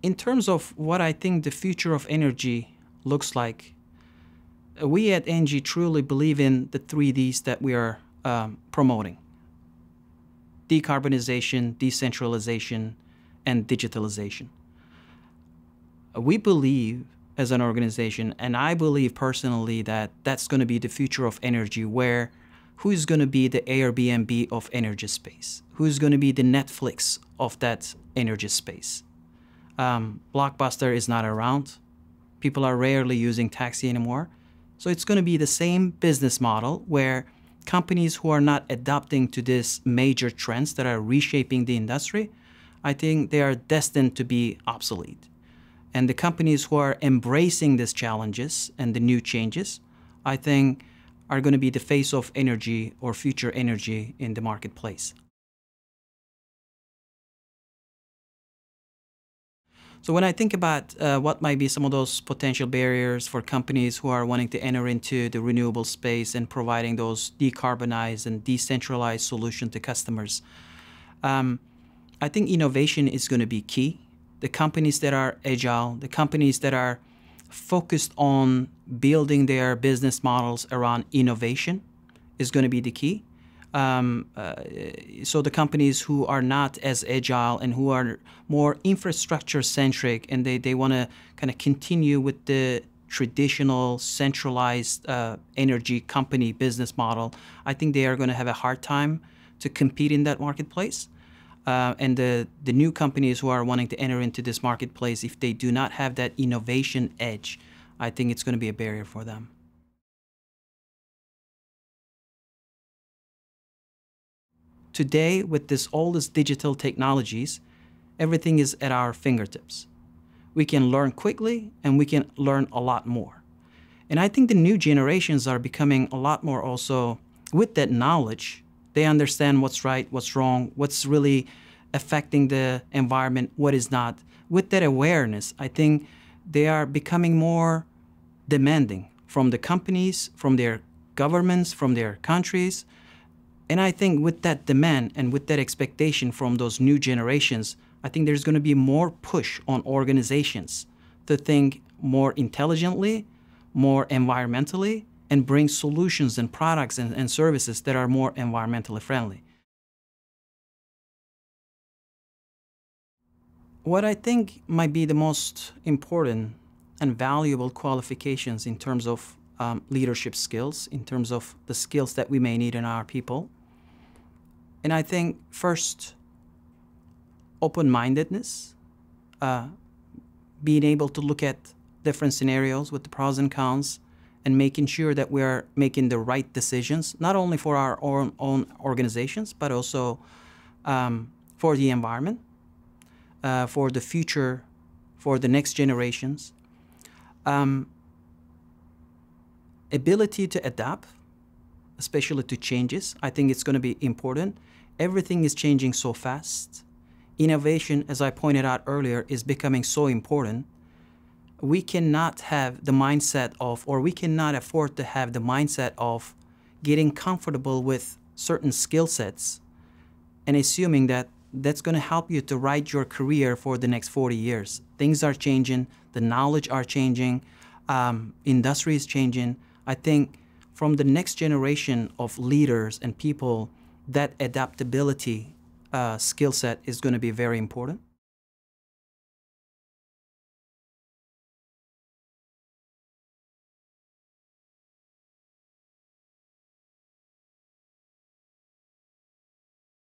In terms of what I think the future of energy looks like, we at ENGIE truly believe in the 3Ds that we are promoting: decarbonization, decentralization, and digitalization. We believe as an organization, and I believe personally, that that's going to be the future of energy, where who's going to be the Airbnb of energy space? Who's going to be the Netflix of that energy space? Blockbuster is not around. People are rarely using taxi anymore. So it's going to be the same business model where companies who are not adapting to these major trends that are reshaping the industry, I think they are destined to be obsolete. And the companies who are embracing these challenges and the new changes, I think are going to be the face of energy or future energy in the marketplace. So when I think about what might be some of those potential barriers for companies who are wanting to enter into the renewable space and providing those decarbonized and decentralized solutions to customers, I think innovation is going to be key. The companies that are agile, the companies that are focused on building their business models around innovation is going to be the key. So the companies who are not as agile and who are more infrastructure centric, and they want to kind of continue with the traditional centralized energy company business model, I think they are going to have a hard time to compete in that marketplace. And the new companies who are wanting to enter into this marketplace, if they do not have that innovation edge, I think it's going to be a barrier for them. Today, with all these digital technologies, everything is at our fingertips. We can learn quickly and we can learn a lot more. And I think the new generations are becoming a lot more also with that knowledge. They understand what's right, what's wrong, what's really affecting the environment, what is not. With that awareness, I think they are becoming more demanding from the companies, from their governments, from their countries. And I think with that demand and with that expectation from those new generations, I think there's going to be more push on organizations to think more intelligently, more environmentally, and bring solutions and products and services that are more environmentally friendly. What I think might be the most important and valuable qualifications in terms of leadership skills, in terms of the skills that we may need in our people. And I think first, open-mindedness, being able to look at different scenarios with the pros and cons, and making sure that we are making the right decisions, not only for our own organizations, but also for the environment, for the future, for the next generations. Ability to adapt, especially to changes, I think it's going to be important. Everything is changing so fast. Innovation, as I pointed out earlier, is becoming so important. We cannot have the mindset of, or we cannot afford to have the mindset of getting comfortable with certain skill sets and assuming that that's going to help you to write your career for the next 40 years. Things are changing, the knowledge are changing, industry is changing. I think from the next generation of leaders and people, that adaptability skill set is going to be very important.